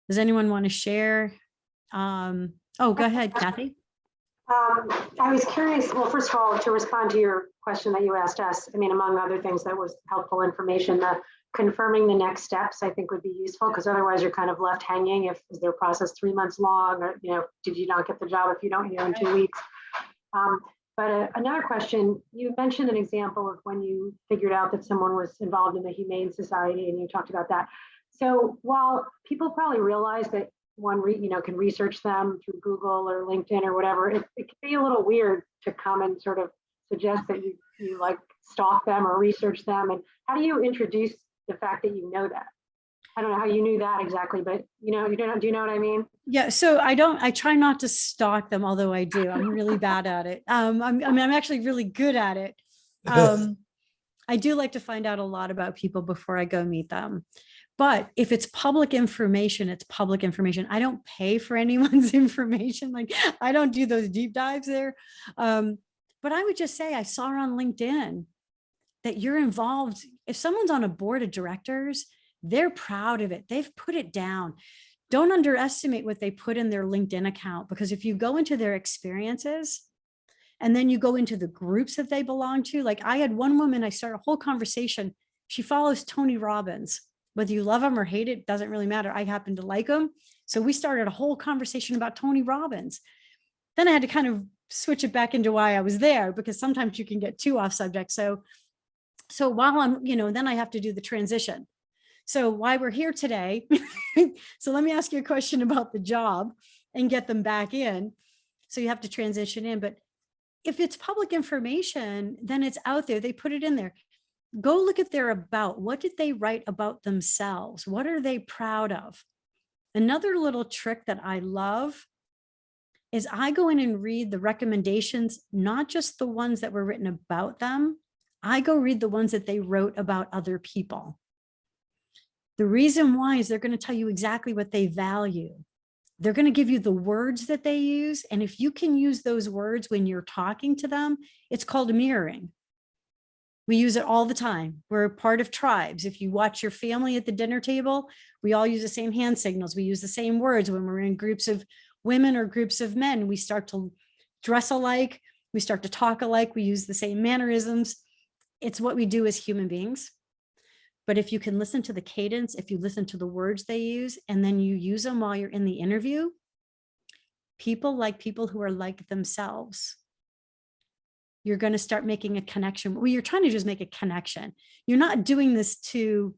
Does anyone want to share? Oh, go ahead, Kathy. I was curious, well, first of all, to respond to your question that you asked us, I mean, among other things that was helpful information, the confirming the next steps, I think would be useful, because otherwise you're kind of left hanging. If is their process 3 months long, or, did you not get the job if you don't hear in 2 weeks? But another question, you mentioned an example of when you figured out that someone was involved in the Humane Society, and you talked about that. So while people probably realize that one can research them through Google or LinkedIn or whatever, it can be a little weird to come and sort of suggest that you like stalk them or research them. And how do you introduce the fact that you know that? I don't know how you knew that exactly, but do you know what I mean? Yeah, so I try not to stalk them, although I do. I'm really bad at it. I'm actually really good at it. I do like to find out a lot about people before I go meet them. But if it's public information, it's public information. I don't pay for anyone's information. Like, I don't do those deep dives there. But I would just say, I saw on LinkedIn that you're involved. If someone's on a board of directors, they're proud of it. They've put it down. Don't underestimate what they put in their LinkedIn account, because if you go into their experiences and then you go into the groups that they belong to, like I had one woman, I started a whole conversation. She follows Tony Robbins. Whether you love him or hate it, doesn't really matter. I happen to like him. So we started a whole conversation about Tony Robbins. Then I had to kind of switch it back into why I was there, because sometimes you can get too off subject. So while I'm, then I have to do the transition. So why we're here today. So let me ask you a question about the job and get them back in. So you have to transition in. But if it's public information, then it's out there. They put it in there. Go look at their about. What did they write about themselves? What are they proud of? Another little trick that I love is I go in and read the recommendations, not just the ones that were written about them. I go read the ones that they wrote about other people. The reason why is they're going to tell you exactly what they value. They're going to give you the words that they use. And if you can use those words when you're talking to them, it's called mirroring. We use it all the time. We're a part of tribes. If you watch your family at the dinner table, we all use the same hand signals. We use the same words. When we're in groups of women or groups of men, we start to dress alike. We start to talk alike. We use the same mannerisms. It's what we do as human beings. But if you can listen to the cadence, if you listen to the words they use, and then you use them while you're in the interview, people like people who are like themselves. You're going to start making a connection. Well, you're trying to just make a connection. You're not doing this to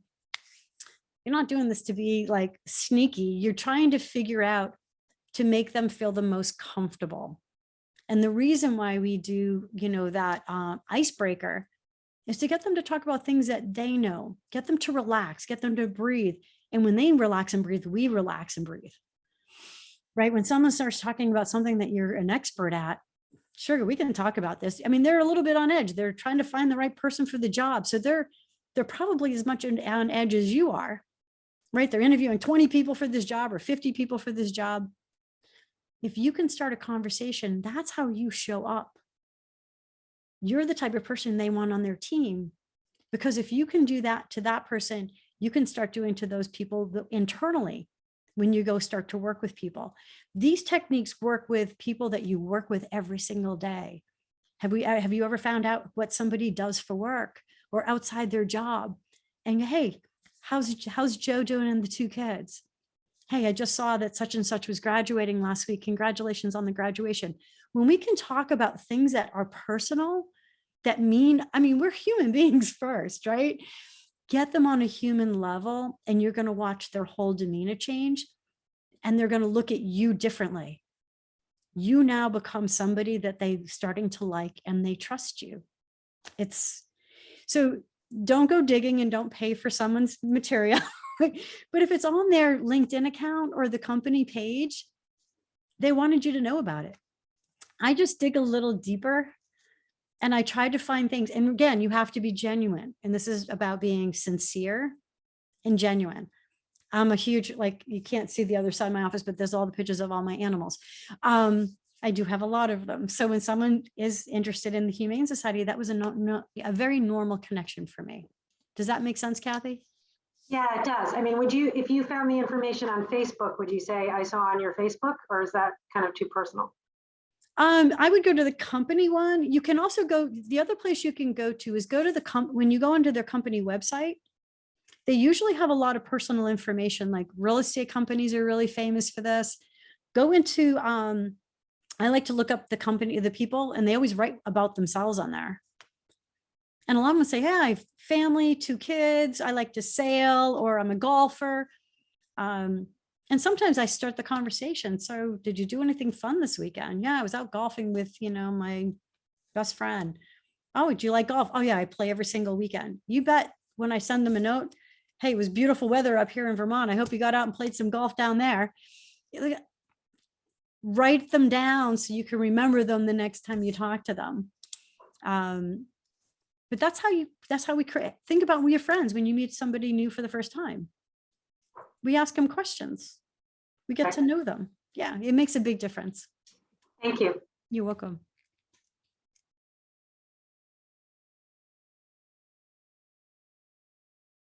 be like sneaky. You're trying to figure out to make them feel the most comfortable. And the reason why we do, that icebreaker is to get them to talk about things that they know, get them to relax, get them to breathe. And when they relax and breathe, we relax and breathe. Right? When someone starts talking about something that you're an expert at, sure, we can talk about this. I mean, they're a little bit on edge. They're trying to find the right person for the job. So they're probably as much on edge as you are, right? They're interviewing 20 people for this job or 50 people for this job. If you can start a conversation, that's how you show up. You're the type of person they want on their team, because if you can do that to that person, you can start doing to those people internally. When you go start to work with people, these techniques work with people that you work with every single day. Have you ever found out what somebody does for work or outside their job? And hey, how's Joe doing and the 2 kids? Hey, I just saw that such and such was graduating last week. Congratulations on the graduation. When we can talk about things that are personal, we're human beings first, right? Get them on a human level, and you're going to watch their whole demeanor change, and they're going to look at you differently. You now become somebody that they're starting to like, and they trust you. So don't go digging and don't pay for someone's material. But if it's on their LinkedIn account or the company page, they wanted you to know about it. I just dig a little deeper. And I tried to find things. And again, you have to be genuine. And this is about being sincere and genuine. I'm a huge, you can't see the other side of my office, but there's all the pictures of all my animals. I do have a lot of them. So when someone is interested in the Humane Society, that was a very normal connection for me. Does that make sense, Kathy? Yeah, it does. I mean, would you, if you found the information on Facebook, would you say I saw on your Facebook, or is that kind of too personal? I would go to the company one. You can also go, the other place you can go to is go to when you go onto their company website, they usually have a lot of personal information, like real estate companies are really famous for this. Go into, I like to look up the company, the people, and they always write about themselves on there. And a lot of them say, yeah, I have family, 2 kids, I like to sail, or I'm a golfer. And sometimes I start the conversation. So did you do anything fun this weekend? Yeah, I was out golfing with, my best friend. Oh, do you like golf? Oh yeah, I play every single weekend. You bet when I send them a note, hey, it was beautiful weather up here in Vermont. I hope you got out and played some golf down there. Write them down so you can remember them the next time you talk to them. But that's how we create. Think about your friends when you meet somebody new for the first time. We ask them questions. We get to know them. Yeah, it makes a big difference. Thank you. You're welcome.